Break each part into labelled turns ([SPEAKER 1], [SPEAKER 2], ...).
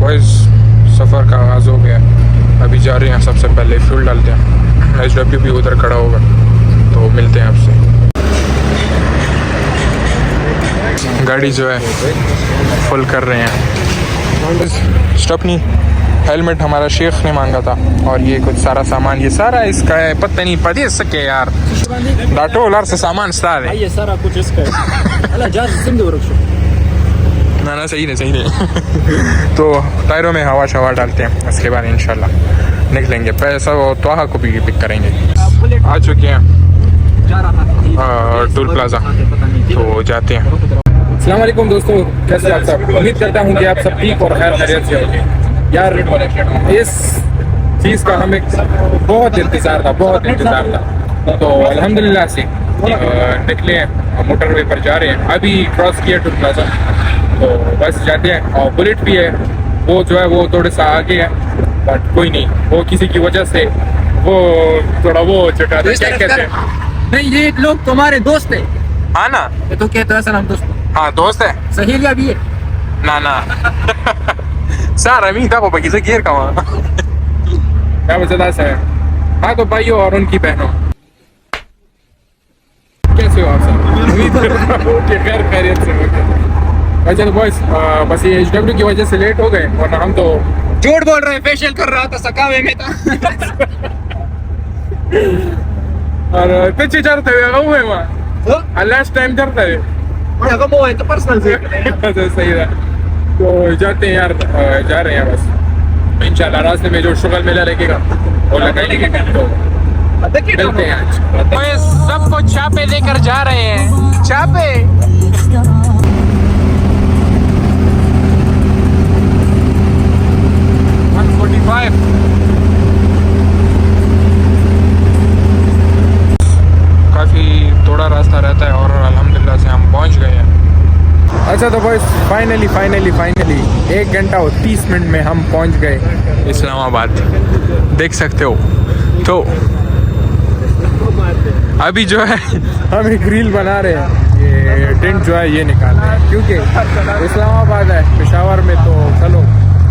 [SPEAKER 1] Boys सफ़र का आगाज़ हो गया। अभी जा रहे हैं, सबसे पहले फ्यूल डालते हैं। HW भी उधर खड़ा होगा तो मिलते हैं आपसे। गाड़ी जो है फुल कर रहे हैं। स्टपनी हेलमेट हमारा शेख ने मांगा था और ये कुछ सारा सामान, ये सारा इसका है। पता नहीं पता सके यार डाटो से सामान स्टार है
[SPEAKER 2] ये सारा कुछ इसका है।
[SPEAKER 1] ना सही नहीं तो टायरों में हवा शवा डालते हैं, उसके बाद इंशाल्लाह निकलेंगे। पैसा वो तोहा को भी पिक करेंगे। आ चुके हैं टोल प्लाजा, तो जाते हैं। अस्सलाम वालेकुम दोस्तों, कैसे आप सब? उम्मीद करता हूँ कि आप सब ठीक और खैर खैरियत से होंगे। यार इस चीज़ का हमें बहुत इंतज़ार था, तो अल्हम्दुलिल्लाह से निकले हैं, मोटरवे पर जा रहे हैं। अभी क्रॉस किया टोल प्लाजा, तो बस जाते हैं। और बुलेट भी है, वो जो है वो थोड़े सा आगे है, बट कोई नहीं, वो किसी की वजह से वो थोड़ा वो चटा दे। क्या कहते हैं?
[SPEAKER 2] नहीं, ये लोग तुम्हारे दोस्त है।
[SPEAKER 1] हाँ ना,
[SPEAKER 2] ये तो कहते हैं सलाम दोस्त।
[SPEAKER 1] हाँ दोस्त है,
[SPEAKER 2] सहेलिया भी है
[SPEAKER 1] ना सारा मी था वो किसी गिर का वहाँ क्या मजेदार है। हाँ तो भाइयों और उनकी बहनों, कैसे हो आप सब? उम्मीद करता हूँ कि खैर खैरियत से होंगे। अच्छा तो बॉयस, बस ये HW की वजह से लेट हो गए, वरना हम तो
[SPEAKER 2] झूठ बोल रहे हैं। फेशियल कर रहा था, सकावे में था।
[SPEAKER 1] और पीछे चढ़ते हुए वहाँ लास्ट टाइम चढ़ता है
[SPEAKER 2] तो पर्सनल से
[SPEAKER 1] तो सही है। तो जाते हैं यार, जा रहे हैं बस इंशाल्लाह। रास्ते में जो शुगर मेला लगेगा वो लगाएंगे, तो मिलते हैं आज। सबको छापे लेकर जा रहे हैं, छापे। काफ़ी थोड़ा रास्ता रहता है और अल्हम्दुलिल्लाह से हम पहुंच गए हैं। अच्छा तो बॉयस फाइनली 1 घंटा और 30 मिनट में हम पहुंच गए इस्लामाबाद, देख सकते हो। तो अभी जो है हम एक रील बना रहे हैं, ये टेंट जो है ये निकाल रहे हैं, क्योंकि इस्लामाबाद है, पेशावर में तो चलो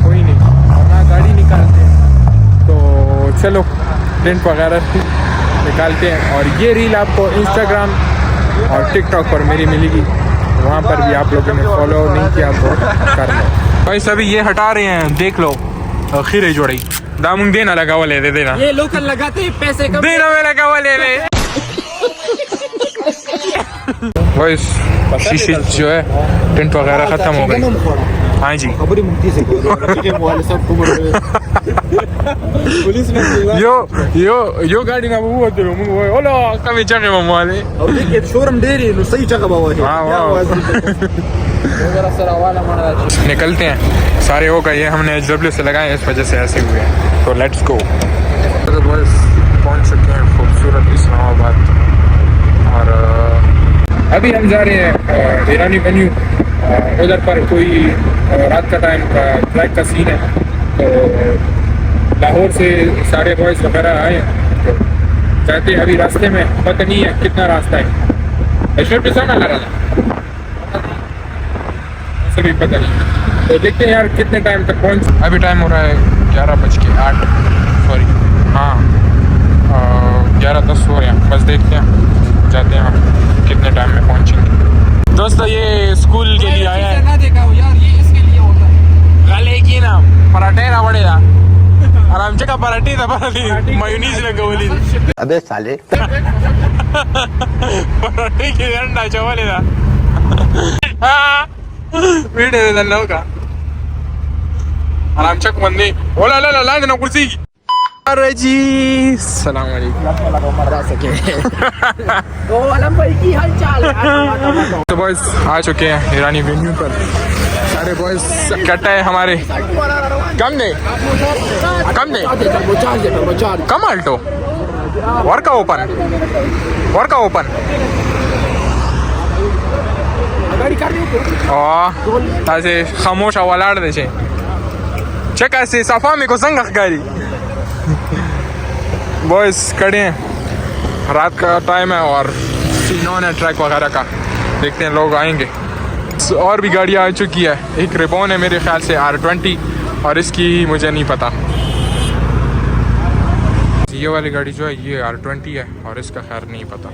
[SPEAKER 1] कोई नहीं, वरना गाड़ी निकालते हैं। तो चलो टेंट वगैरह निकालते हैं। और ये रील आपको इंस्टाग्राम और टिकटॉक पर मेरी मिलेगी, वहाँ पर भी आप लोगों ने फॉलो नहीं किया तो कर लो। भाई सभी ये हटा रहे हैं, देख लो। खीरे जोड़ी दामुंग देना लगा हुआ ले देना,
[SPEAKER 2] ये लोकल लगाते हैं, पैसे कम
[SPEAKER 1] देना में लगा हुआ ले ले। वॉइस शीशे जो है टेंट वगैरह खत्म हो गए। हाँ जी यो गाड़ी ना वो होते हो ओला कभी जगह में वाले
[SPEAKER 2] और देखिए शोरूम डेरी नो सही जगह बाबा है।
[SPEAKER 1] हाँ निकलते हैं, सारे हो गए। हमने HW से लगाए, इस वजह से ऐसे हुए हैं। तो लेट्स गो। तो बस पहुंच चुके हैं खूबसूरत इस्लामाबाद, और अभी हम जा रहे हैं ईरानी वेन्यू। उधर पर कोई रात का टाइम का ट्रैक का सीन है, तो लाहौर से सारे बॉयज़ वगैरह आए हैं, तो जाते हैं। अभी रास्ते में पता नहीं है कितना रास्ता है, HW से ना लगा था, ऐसे भी पता नहीं। तो देखते हैं यार कितने टाइम तक पहुँच। अभी टाइम हो रहा है 11:08, सॉरी हाँ 11:10 हो रहे हैं। बस देखते हैं, जाते हैं हम कितने टाइम में पहुँचेंगे। दोस्तों ये स्कूल के लिए आया है
[SPEAKER 2] ना देखा हो यार, ये इसके लिए होता है।
[SPEAKER 1] गले की ना पराठे ना पड़ेगा, आराम से का पराठे था, पराठे मायोनीज लगा बोली।
[SPEAKER 3] अबे साले
[SPEAKER 1] पराठे की अंडा चावल था। हाँ वीडियो दे दल्लो का आराम चक मंदी ओला ला ला देना कुर्सी। अरे जी सलाम तो बॉयज आ चुके हैं ईरानी वेन्यू पर। सारे बॉयज इकट्ठा है हमारे। कम दे कम अल्टो वर्का ओपन ऐसे खामोश वालाड़ दे चेक ऐसे सफा में को संग गाड़ी। बॉयज खड़े हैं, रात का टाइम है और सीनोन है ट्रैक वगैरह का, देखते हैं लोग आएंगे। और भी गाड़ियाँ आ चुकी है, एक रिबॉन है मेरे ख्याल से R20 और इसकी मुझे नहीं पता। ये वाली गाड़ी जो है ये R20 है और इसका खैर नहीं पता।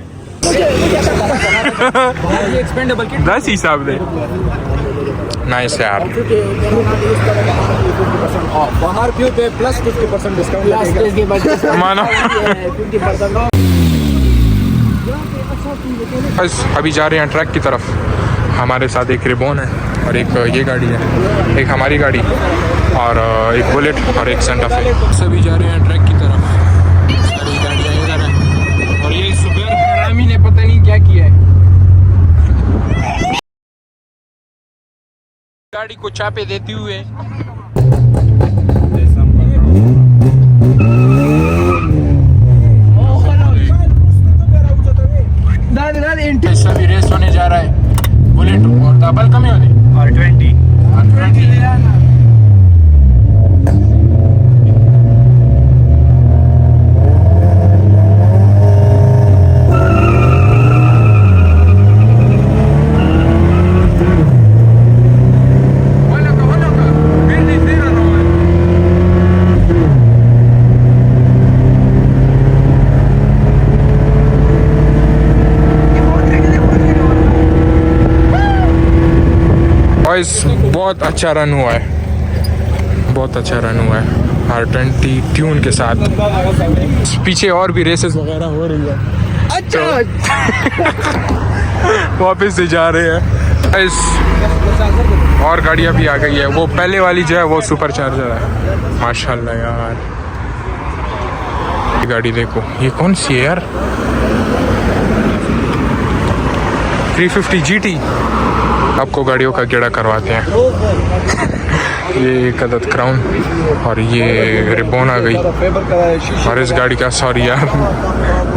[SPEAKER 1] दस हिसाब दे नाइस यार।
[SPEAKER 2] बाहर क्यों पे प्लस 50% डिस्काउंट
[SPEAKER 1] मानो। बस अभी जा रहे हैं ट्रैक की तरफ। हमारे साथ एक रिबोन है और एक ये गाड़ी है, एक हमारी गाड़ी और एक बुलेट और एक सेंटा फे। सभी जा रहे हैं ट्रैक की तरफ। सारी गाड़ियाँ इधर हैं और ये सुबह हरामी ने पता नहीं क्या किया है। गाड़ी को चापे देते हुए सभी रेस होने जा रहा है। बुलेट और डबल कम होने R20 बहुत अच्छा रन हुआ है, बहुत अच्छा रन हुआ है R20 ट्यून के साथ। पीछे और भी रेसेस वगैरह हो रही है। अच्छा वापस से जा रहे हैं। इस और गाड़ियाँ भी आ गई है। वो पहले वाली जो है वो सुपर चार्जर है। माशाल्लाह यार ये गाड़ी देखो, ये कौन सी है यार? 350 GT। आपको गाड़ियों का गेड़ा करवाते हैं। ये एक अदद क्राउन और ये रिबोन आ गई और इस गाड़ी का सॉरी यार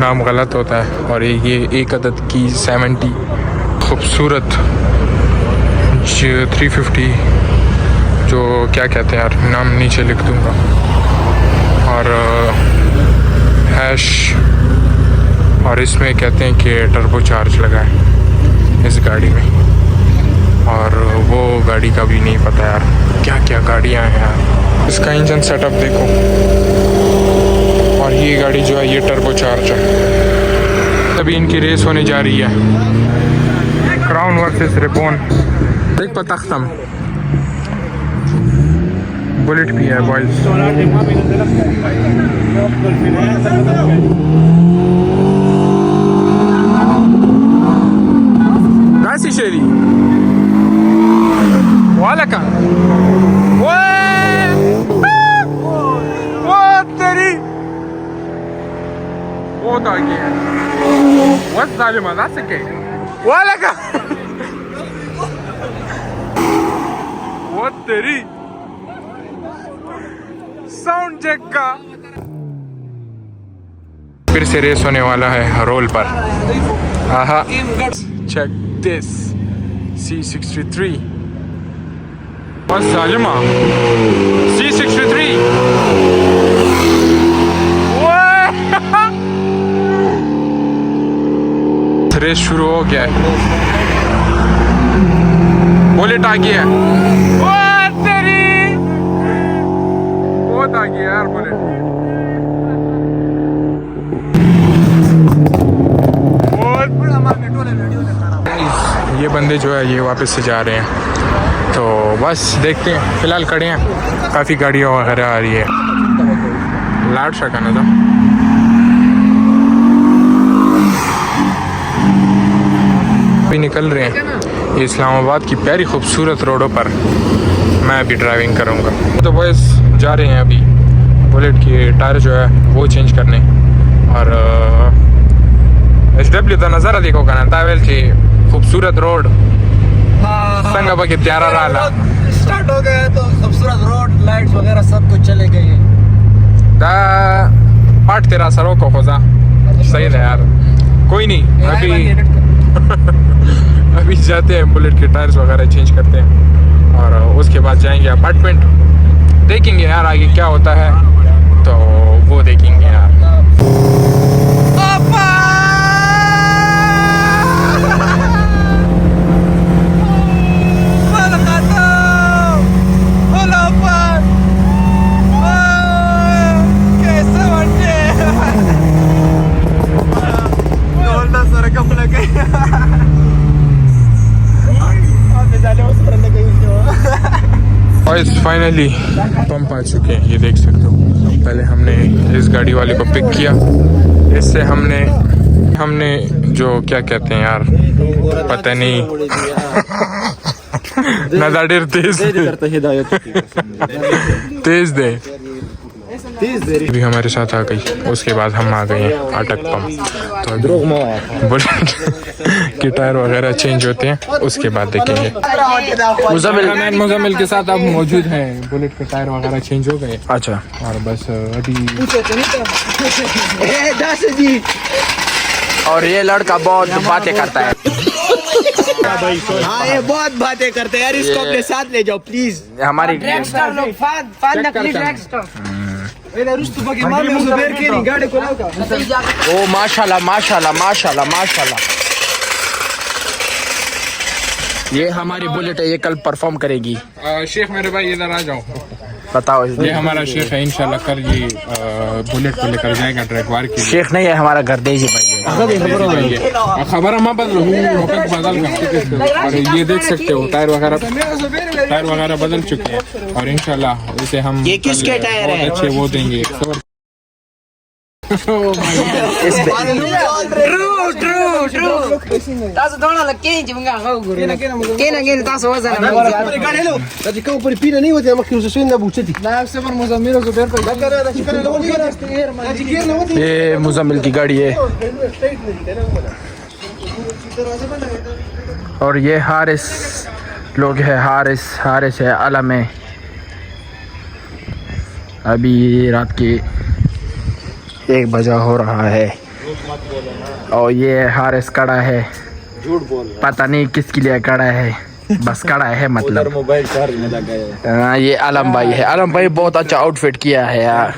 [SPEAKER 1] नाम गलत होता है। और ये एक अदद की 70 खूबसूरत 350 जो क्या कहते हैं यार, नाम नीचे लिख दूंगा। और हैश और इसमें कहते हैं कि टर्बो चार्ज लगा है इस गाड़ी में। और वो गाड़ी का भी नहीं पता यार, क्या क्या गाड़ियाँ हैं यार। इसका इंजन सेटअप देखो। और ये गाड़ी जो है ये टर्बो चार्ज है। अभी इनकी रेस होने जा रही है, क्राउन वर्सेस रिबोन। देख पता खत्म। बुलेट भी है बॉयज। नाइस शेरी वाला का वो तेरी बहुत आगे है। What's zalim? That's okay. वाला का वो तेरी साउंड चेक का। फिर से रेस होने वाला है रोल पर। आहा check this C63 बस सालिमा C63 रेस शुरू हो गया है। बुलेट आ गया है। तेरी बहुत आ गया यार बुलेट। ये बंदे जो है ये वापस से जा रहे हैं तो बस देखते हैं। फिलहाल खड़े हैं, काफ़ी गाड़ियाँ वगैरह आ रही है। लाड शकाना था भी निकल रहे हैं। ये इस्लामाबाद की प्यारी खूबसूरत रोडों पर मैं अभी ड्राइविंग करूँगा। तो बस जा रहे हैं अभी बुलेट के टायर जो है वो चेंज करने। और HW तो नज़ारा देखो का ना तावेल की खूबसूरत रोड संगबा के त्यारा रहा
[SPEAKER 2] स्टार्ट हो गया तो खूबसूरत रोड लाइट्स वगैरह सब कुछ चले गए हैं।
[SPEAKER 1] दा पार्ट तेरा सरों को खोजा सही है यार। कोई नहीं अभी अभी जाते हैं बुलेट के टायर्स वगैरह चेंज करते हैं और उसके बाद जाएंगे अपार्टमेंट। देखेंगे यार आगे क्या होता है तो वो देखेंगे यार। फाइनली पंप आ चुके हैं, ये देख सकते हो। पहले हमने इस गाड़ी वाले को पिक किया, इससे हमने जो क्या कहते हैं यार, पता नहीं नज़ार तेज दे भी हमारे साथ आ गई। उसके बाद हम आ गए हैं अटक पंप। तो बुलेट के टायर वगैरह चेंज होते हैं, उसके बाद देखेंगे। मुजम्मिल के साथ अब मौजूद हैं, बुलेट के टायर वगैरह चेंज हो गए। अच्छा, और बस अभी
[SPEAKER 3] और ये लड़का बहुत बातें करता है।
[SPEAKER 2] हाँ, ये बहुत बातें करते हैं यार, इसको अपने साथ ले जाओ प्लीज।
[SPEAKER 3] हमारी ओ माशाल्लाह माशाल्लाह माशाल्लाह माशाल्लाह, ये हमारी बुलेट है, ये कल परफॉर्म करेगी।
[SPEAKER 1] शेख मेरे भाई इधर आ जाओ,
[SPEAKER 3] बताओ।
[SPEAKER 1] ये हमारा शेख है, इंशाल्लाह कल ये बुलेट को लेकर जाएगा ड्रैगवार के लिए।
[SPEAKER 3] शेख नहीं है हमारा गर्देजी भाई है।
[SPEAKER 1] खबर हम बदल और ये देख सकते हो टायर वगैरह बदल चुके हैं, और इंशाल्लाह इसे हम
[SPEAKER 3] ये किसके टायर है?
[SPEAKER 1] अच्छे वो देंगे।
[SPEAKER 3] ये मुजम्मिल की गाड़ी है, और ये हारिस लोग है, हारिस है, आलम है। अभी रात की 1 बजा हो रहा है, और ये हारिस कड़ा है, पता नहीं किसके लिए कड़ा है, बस कड़ा है मतलब।
[SPEAKER 2] मोबाइल चार्ज में लगा है।
[SPEAKER 3] ये आलम भाई है, आलम भाई बहुत अच्छा आउटफिट किया है यार।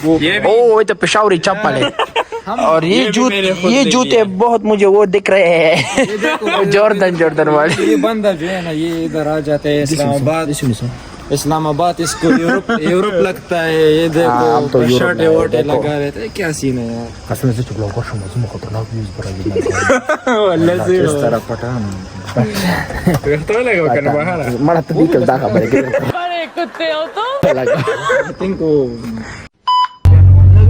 [SPEAKER 3] ओ ये तो पेशावरी चप्पल है। और ये जूते बहुत मुझे वो दिख रहे हैं, जॉर्डन वाले।
[SPEAKER 2] ये बंदा जो है ना, ये इधर आ जाते हैं इस्लामाबाद, इसको यूरोप लगता है। ये देखो
[SPEAKER 3] तो
[SPEAKER 2] शर्ट वोटे लगा रहते हैं, क्या सीन है यार।
[SPEAKER 3] मड़ा तो निकल दागा पड़ेगा।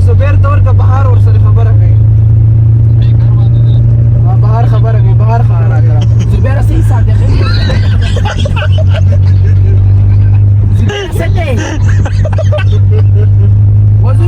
[SPEAKER 2] सुबेर तौर का बाहर और सर खबर है, बाहर खबर है, बाहर खबर है। सुबेर सही साथ है सटे वजू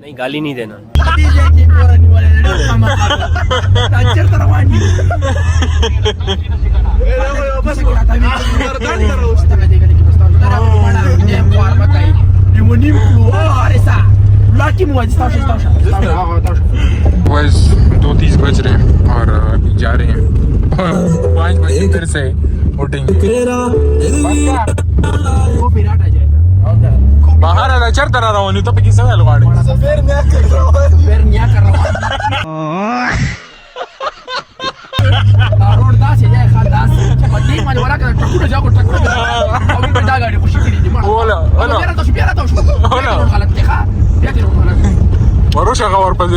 [SPEAKER 4] नहीं गाली नहीं देना.
[SPEAKER 1] बस 2:30 बज रहे हैं और अभी जा रहे हैं 5 बजे फिर से उठेंगे. बाहर आला चढ़ता रहा हूँ नहीं तो पे किससे वाले गाड़ी रोड दास है जाए खालदास मध्य में वाला का टकुर जाओ टकुर अभी बजा गाड़ी खुशी की बोला बोला मेरा तो बोला गलत देखा क्या करो वरुष का और पर दे